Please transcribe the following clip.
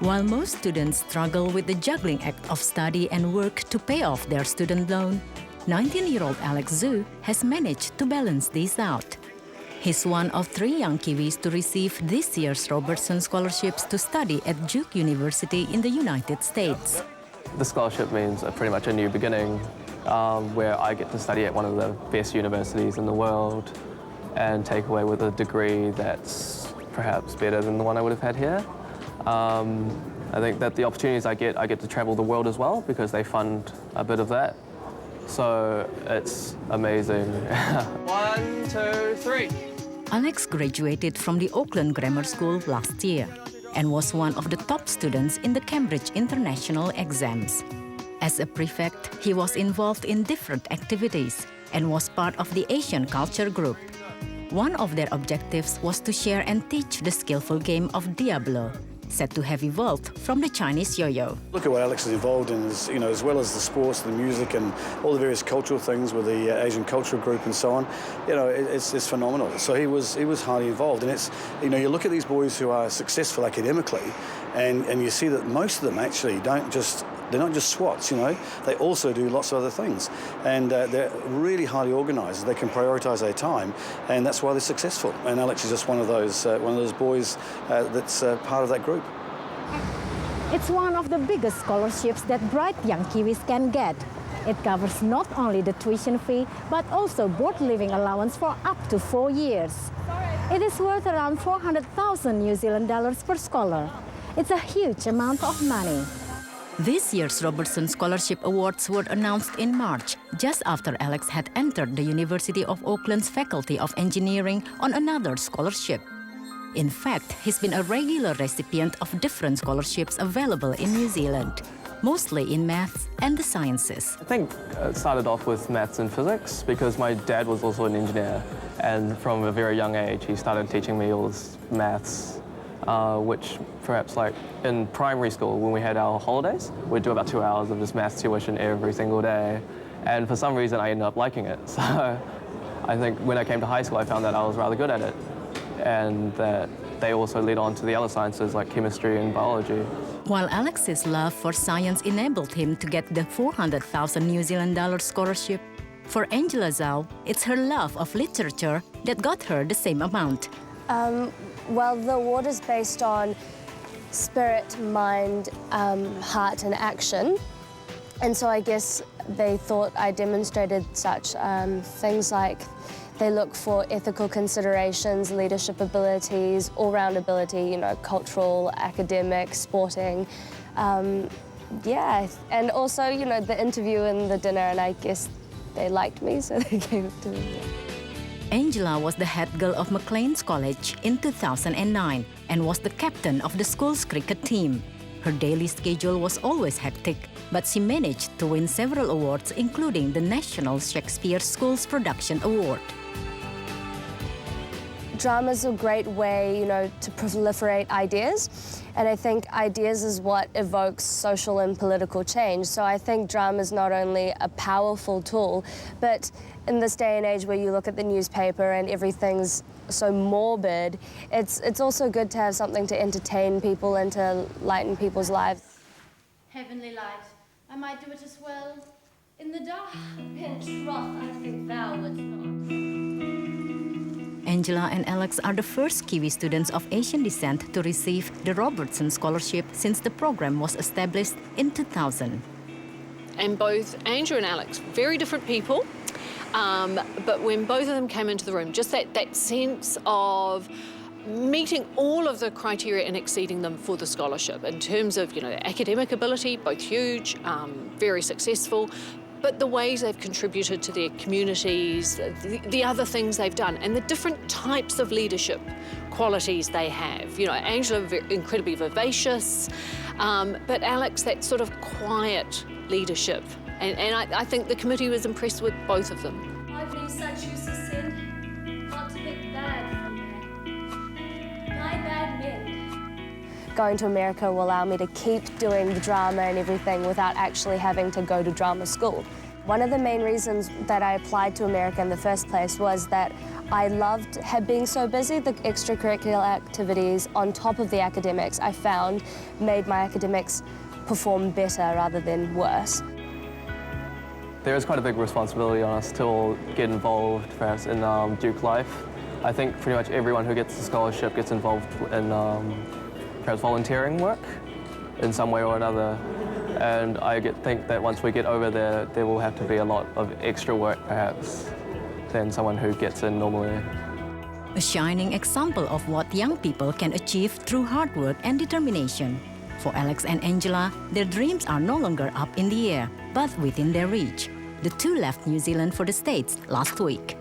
While most students struggle with the juggling act of study and work to pay off their student loan, 19-year-old Alex Zhu has managed to balance this out. He's one of 3 young Kiwis to receive this year's Robertson Scholarships to study at Duke University in the United States. The scholarship means pretty much a new beginning, where I get to study at one of the best universities in the world and take away with a degree that's perhaps better than the one I would have had here. I think that the opportunities I get to travel the world as well because they fund a bit of that. So it's amazing. 1, 2, 3. Alex graduated from the Auckland Grammar School last year and was one of the top students in the Cambridge International exams. As a prefect, he was involved in different activities and was part of the Asian Culture Group. One of their objectives was to share and teach the skillful game of Diablo, said to have evolved from the Chinese yo-yo. Look at what Alex is involved in, as well as the sports, the music, and all the various cultural things with the Asian Cultural Group and so on. It's phenomenal. So he was highly involved, and it's you look at these boys who are successful academically, and you see that most of them actually they're not just SWATs, they also do lots of other things. And they're really highly organised. They can prioritise their time, and that's why they're successful. And Alex is just one of those boys that's part of that group. It's one of the biggest scholarships that bright young Kiwis can get. It covers not only the tuition fee, but also board living allowance for up to 4 years. It is worth around 400,000 New Zealand dollars per scholar. It's a huge amount of money. This year's Robertson Scholarship Awards were announced in March, just after Alex had entered the University of Auckland's Faculty of Engineering on another scholarship. In fact, he's been a regular recipient of different scholarships available in New Zealand, mostly in maths and the sciences. I think it started off with maths and physics because my dad was also an engineer, and from a very young age he started teaching me all this maths, which perhaps like in primary school when we had our holidays, we'd do about 2 hours of this maths tuition every single day, and for some reason I ended up liking it. So I think when I came to high school I found that I was rather good at it, and that they also led on to the other sciences like chemistry and biology. While Alex's love for science enabled him to get the 400,000 New Zealand dollars scholarship, for Angela Zhao, it's her love of literature that got her the same amount. Well, the award is based on spirit, mind, heart and action. And so I guess they thought I demonstrated such things like they look for ethical considerations, leadership abilities, all-round ability, cultural, academic, sporting. And also, the interview and the dinner, and I guess they liked me, so they gave it to me. Angela was the head girl of Maclean's College in 2009 and was the captain of the school's cricket team. Her daily schedule was always hectic, but she managed to win several awards, including the National Shakespeare School's Production Award. Drama's a great way, to proliferate ideas. And I think ideas is what evokes social and political change. So I think drama is not only a powerful tool, but in this day and age where you look at the newspaper and everything's so morbid, it's also good to have something to entertain people and to lighten people's lives. Heavenly light, I might do it as well. In the dark, in troth, I think thou wouldst not. Angela and Alex are the first Kiwi students of Asian descent to receive the Robertson Scholarship since the program was established in 2000. And both Angela and Alex, very different people, but when both of them came into the room, just that sense of meeting all of the criteria and exceeding them for the scholarship in terms of, academic ability, both huge, very successful, but the ways they've contributed to their communities, the other things they've done, and the different types of leadership qualities they have. Angela, incredibly vivacious, but Alex, that sort of quiet leadership. And I think the committee was impressed with both of them. I've been such use of sin, not to pick bad from men. My bad men. Going to America will allow me to keep doing the drama and everything without actually having to go to drama school. One of the main reasons that I applied to America in the first place was that I loved being so busy. The extracurricular activities on top of the academics I found made my academics perform better rather than worse. There is quite a big responsibility on us to all get involved perhaps in Duke life. I think pretty much everyone who gets the scholarship gets involved in perhaps volunteering work in some way or another. And I think that once we get over there, there will have to be a lot of extra work perhaps than someone who gets in normally. A shining example of what young people can achieve through hard work and determination. For Alex and Angela, their dreams are no longer up in the air, but within their reach. The two left New Zealand for the States last week.